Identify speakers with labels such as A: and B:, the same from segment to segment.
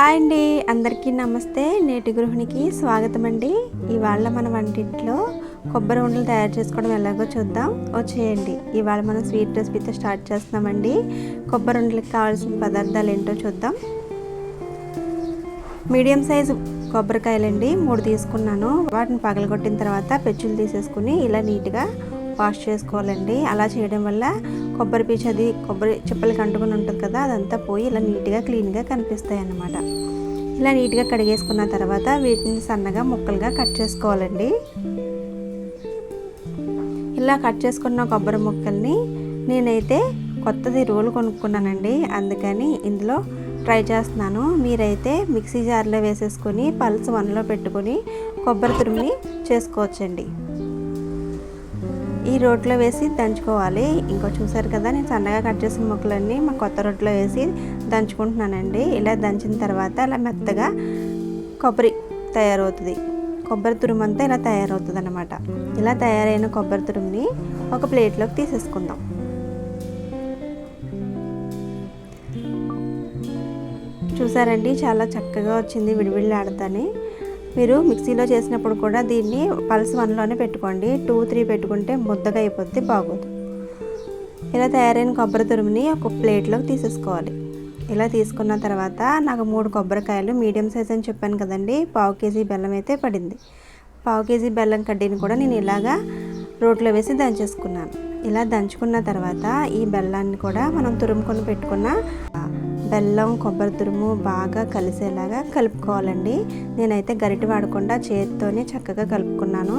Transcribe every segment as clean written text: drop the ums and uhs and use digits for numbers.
A: Hi అండి, అందరికీ నమస్తే. నేటి గృహిణికి స్వాగతం అండి. ఇవాళ మన వంటింట్లో కొబ్బరి ఉండలు తయారు చేసుకోవడం ఎలాగో చూద్దాం. వచ్చేయండి. ఇవాళ మనం స్వీట్ రెసిపీతో స్టార్ట్ చేస్తున్నామండి. కొబ్బరి ఉండలకి కావాల్సిన పదార్థాలు ఏంటో చూద్దాం. మీడియం సైజు కొబ్బరికాయలండి 3 తీసుకున్నాను. వాటిని పగలగొట్టిన తర్వాత పెచ్చులు తీసేసుకుని ఇలా నీట్గా వాష్ చేసుకోవాలండి. అలా చేయడం వల్ల కొబ్బరి పీచు అది కొబ్బరి చిప్పలకి అంటుకుని ఉంటుంది కదా, అదంతా పోయి ఇలా నీట్గా క్లీన్గా కనిపిస్తాయి అన్నమాట. ఇలా నీట్గా కడిగేసుకున్న తర్వాత వీటిని సన్నగా ముక్కలుగా కట్ చేసుకోవాలండి. ఇలా కట్ చేసుకున్న కొబ్బరి ముక్కల్ని నేనైతే కొత్తది రోలు కొనుక్కున్నానండి, అందుకని ఇందులో ట్రై చేస్తున్నాను. మీరైతే మిక్సీ జార్లో వేసేసుకొని పల్స్ 1లో పెట్టుకొని కొబ్బరి తురుముని చేసుకోవచ్చండి. ఈ రోట్లో వేసి దంచుకోవాలి. ఇంకో చూసారు కదా, నేను సన్నగా కట్ చేసిన ముక్కలన్నీ మా కొత్త రోట్లో వేసి దంచుకుంటున్నానండి. ఇలా దంచిన తర్వాత ఇలా మెత్తగా కొబ్బరి తయారవుతుంది. కొబ్బరి తురుము అంతా ఇలా తయారవుతుంది అన్నమాట. ఇలా తయారైన కొబ్బరి తురుముని ఒక ప్లేట్లోకి తీసేసుకుందాం. చూసారండి, చాలా చక్కగా వచ్చింది విడివిడిలాడుతాని. మీరు మిక్సీలో చేసినప్పుడు కూడా దీన్ని పల్స్ 1లోనే పెట్టుకోండి. 2, 3 పెట్టుకుంటే ముద్దగా అయిపోద్ది, బాగోదు. ఇలా తయారైన కొబ్బరి తురుముని ఒక ప్లేట్లోకి తీసేసుకోవాలి. ఇలా తీసుకున్న తర్వాత నాకు 3 కొబ్బరికాయలు మీడియం సైజ్ అని చెప్పాను కదండి, 1/2 కేజీ బెల్లం అయితే పడింది. 1/2 కేజీ బెల్లం కడ్డీని కూడా నేను ఇలాగా రోట్లో వేసి దంచేసుకున్నాను. ఇలా దంచుకున్న తర్వాత ఈ బెల్లాన్ని కూడా మనం తురుముకొని పెట్టుకున్న బెల్లం కొబ్బరి తురుము బాగా కలిసేలాగా కలుపుకోవాలండి. నేనైతే గరిటె వాడకుండా చేతితోనే చక్కగా కలుపుకున్నాను.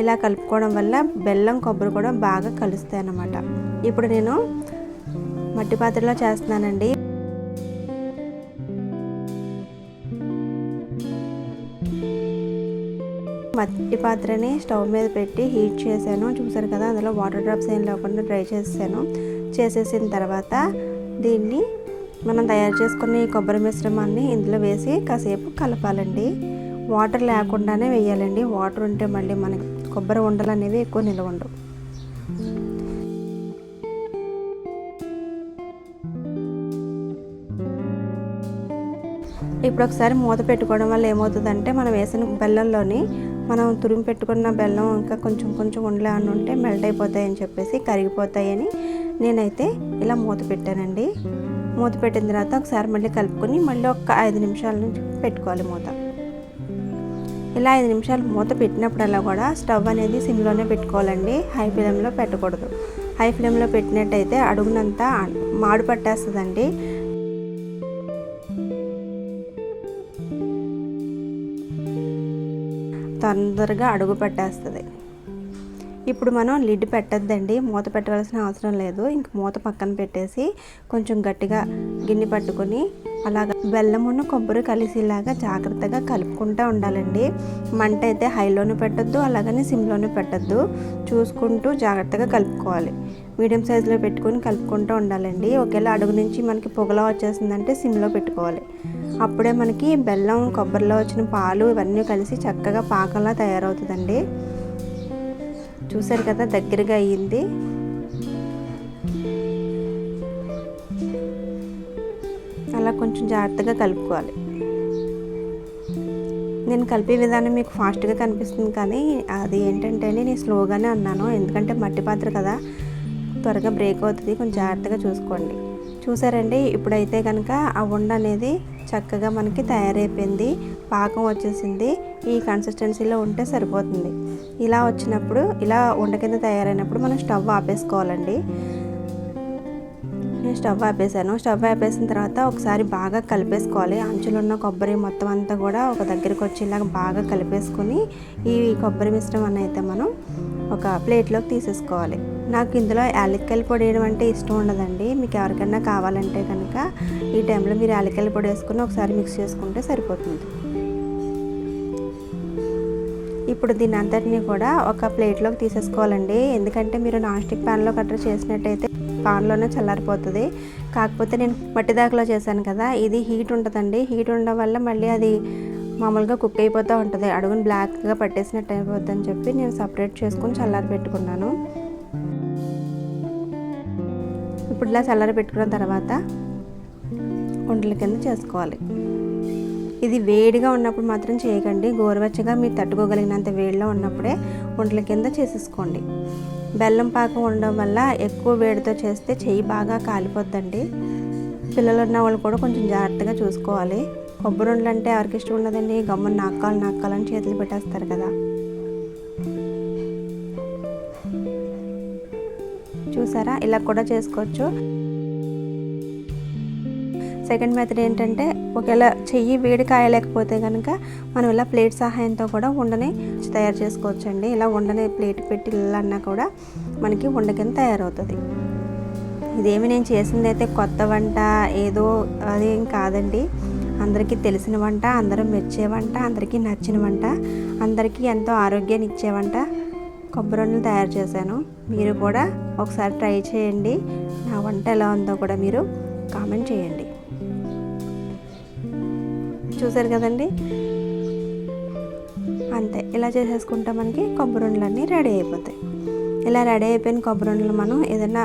A: ఇలా కలుపుకోవడం వల్ల బెల్లం కొబ్బరి కూడా బాగా కలుస్తాయి అన్నమాట. ఇప్పుడు నేను మట్టి పాత్రలో చేస్తున్నానండి. మట్టి పాత్రని స్టవ్ మీద పెట్టి హీట్ చేశాను. చూసారు కదా, అందులో వాటర్ డ్రాప్స్ ఏం లేకుండా డ్రై చేసేసిన తర్వాత దీన్ని మనం తయారు చేసుకున్న ఈ కొబ్బరి మిశ్రమాన్ని ఇందులో వేసి కాసేపు కలపాలండి. వాటర్ లేకుండానే వేయాలండి. వాటర్ ఉంటే మళ్ళీ మనకి కొబ్బరి ఉండలు అనేవి ఎక్కువ నిల్వ ఉండవు. ఇప్పుడు ఒకసారి మూత పెట్టుకోవడం వల్ల ఏమవుతుందంటే, మనం వేసిన బెల్లంలోని మనం తురిమి పెట్టుకున్న బెల్లం ఇంకా కొంచెం ఉండలే అని ఉంటే మెల్ట్ అయిపోతాయని చెప్పేసి కరిగిపోతాయని నేనైతే ఇలా మూత పెట్టానండి. మూత పెట్టిన తర్వాత ఒకసారి మళ్ళీ కలుపుకొని మళ్ళీ ఒక 5 నిమిషాల నుంచి పెట్టుకోవాలి మూత. ఇలా 5 నిమిషాలు మూత పెట్టినప్పుడల్లా కూడా స్టవ్ అనేది సిమ్లోనే పెట్టుకోవాలండి, హై ఫ్లేమ్లో పెట్టకూడదు. హై ఫ్లేమ్లో పెట్టినట్టయితే అడుగునంతా మాడు పట్టేస్తుందండి. తొందరగా అడుగు పట్టేస్తుంది. ఇప్పుడు మనం లిడ్ పెట్టద్దండి, మూత పెట్టవలసిన అవసరం లేదు. ఇంక మూత పక్కన పెట్టేసి కొంచెం గట్టిగా గిన్నె పట్టుకొని అలాగా బెల్లమును కొబ్బరి కలిసిలాగా జాగ్రత్తగా కలుపుకుంటూ ఉండాలండి. మంట అయితే హైలోనూ పెట్టద్దు, అలాగని సిమ్లోనూ పెట్టద్దు. చూసుకుంటూ జాగ్రత్తగా కలుపుకోవాలి. మీడియం సైజులో పెట్టుకొని కలుపుకుంటూ ఉండాలండి. ఒకేలా అడుగు నుంచి మనకి పొగలా వచ్చేసిందంటే సిమ్లో పెట్టుకోవాలి. అప్పుడే మనకి బెల్లం కొబ్బరిలో వచ్చిన పాలు ఇవన్నీ కలిసి చక్కగా పాకంలా తయారవుతుందండి. చూసారు కదా, దగ్గరగా అయ్యింది. అలా కొంచెం జాగ్రత్తగా కలుపుకోవాలి. నేను కలిపే విధానం మీకు ఫాస్ట్గా కనిపిస్తుంది, కానీ అది ఏంటంటే నేను స్లోగానే అన్నాను, ఎందుకంటే మట్టి పాత్ర కదా, త్వరగా బ్రేక్ అవుతుంది. కొంచెం జాగ్రత్తగా చూసుకోండి. చూసారండి, ఇప్పుడైతే కనుక ఆ ఉండ అనేది చక్కగా మనకి తయారైపోయింది, పాకం వచ్చేసింది. ఈ కన్సిస్టెన్సీలో ఉంటే సరిపోతుంది. ఇలా వచ్చినప్పుడు, ఇలా ఉండ కింద తయారైనప్పుడు మనం స్టవ్ ఆపేసుకోవాలండి. నేను స్టవ్ ఆపేసాను. స్టవ్ ఆపేసిన తర్వాత ఒకసారి బాగా కలిపేసుకోవాలి. అంచులో ఉన్న కొబ్బరి మొత్తం అంతా కూడా ఒక దగ్గరికి వచ్చేలాగా బాగా కలిపేసుకొని ఈ కొబ్బరి మిశ్రమాన్ని అయితే మనం ఒక ప్లేట్లోకి తీసేసుకోవాలి. నాకు ఇందులో యాలక్కాయల పొడి వేయడం అంటే ఇష్టం ఉండదండి. మీకు ఎవరికైనా కావాలంటే కనుక ఈ టైంలో మీరు యాలక్కాయల పొడి వేసుకుని ఒకసారి మిక్స్ చేసుకుంటే సరిపోతుంది. ఇప్పుడు దీని అంతటినీ కూడా ఒక ప్లేట్లోకి తీసేసుకోవాలండి. ఎందుకంటే మీరు నాన్ స్టిక్ ప్యాన్లో కట్టర్ చేసినట్టయితే పాన్లోనే చల్లారిపోతుంది. కాకపోతే నేను మట్టి దాకలో చేశాను కదా, ఇది హీట్ ఉంటుందండి. హీట్ ఉండడం వల్ల మళ్ళీ అది మామూలుగా కుక్ అయిపోతూ ఉంటుంది, అడుగుని బ్లాక్గా పట్టేసినట్టు అయిపోద్ది అని చెప్పి నేను సపరేట్ చేసుకుని చల్లారి పెట్టుకున్నాను. ఇప్పుడు ఇలా చల్లారి పెట్టుకున్న తర్వాత ఉండల కింద చేసుకోవాలి. ఇది వేడిగా ఉన్నప్పుడు మాత్రం చేయకండి, గోరువెచ్చగా మీరు తట్టుకోగలిగినంత వేడిలో ఉన్నప్పుడే ఉండల కింద చేసేసుకోండి. బెల్లం పాకం ఉండడం వల్ల ఎక్కువ వేడితో చేస్తే చెయ్యి బాగా కాలిపోద్దండి. పిల్లలు ఉన్న వాళ్ళు కూడా కొంచెం జాగ్రత్తగా చూసుకోవాలి. కొబ్బరి ఉండలు అంటే ఎవరికి ఇష్టం ఉండదండి, గమ్మున నాక్కాలని చేతులు పెట్టేస్తారు కదా. చూసారా, ఇలా కూడా చేసుకోవచ్చు. సెకండ్ మెథడ్ ఏంటంటే, ఒకవేళ చెయ్యి వేడి కాయలేకపోతే కనుక మనం ఇలా ప్లేట్ సహాయంతో కూడా ఉండని తయారు చేసుకోవచ్చండి. ఇలా ఉండని ప్లేట్ పెట్టి ఇలా అన్నా కూడా మనకి ఉండ కింద తయారవుతుంది. ఇదేమి నేను చేసింది అయితే కొత్త వంట ఏదో అదేం కాదండి. అందరికీ తెలిసిన వంట, అందరూ మెచ్చే వంట, అందరికీ నచ్చిన వంట, అందరికీ ఎంతో ఆరోగ్యాన్ని ఇచ్చే వంట కొబ్బరి ఉండలు తయారు చేశాను. మీరు కూడా ఒకసారి ట్రై చేయండి. నా వంట ఎలా ఉందో కూడా మీరు కామెంట్ చేయండి. చూసారు కదండి, అంతే. ఇలా చేసేసుకుంటే మనకి కొబ్బరి ఉండలన్నీ రెడీ అయిపోతాయి. ఇలా రెడీ అయిపోయిన కొబ్బరి ఉండలు మనం ఏదైనా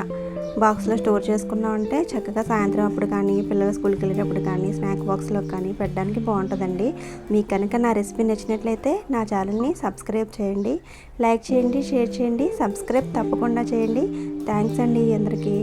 A: బాక్స్లో స్టోర్ చేసుకున్నామంటే చక్కగా సాయంత్రం అప్పుడు కానీ, పిల్లల స్కూల్కి వెళ్ళేటప్పుడు కానీ, స్నాక్ బాక్స్లో కానీ పెట్టడానికి బాగుంటుందండి. మీకు కనుక నా రెసిపీ నచ్చినట్లయితే నా ఛానల్ని సబ్స్క్రైబ్ చేయండి, లైక్ చేయండి, షేర్ చేయండి, సబ్స్క్రైబ్ తప్పకుండా చేయండి. థ్యాంక్స్ అండి అందరికీ.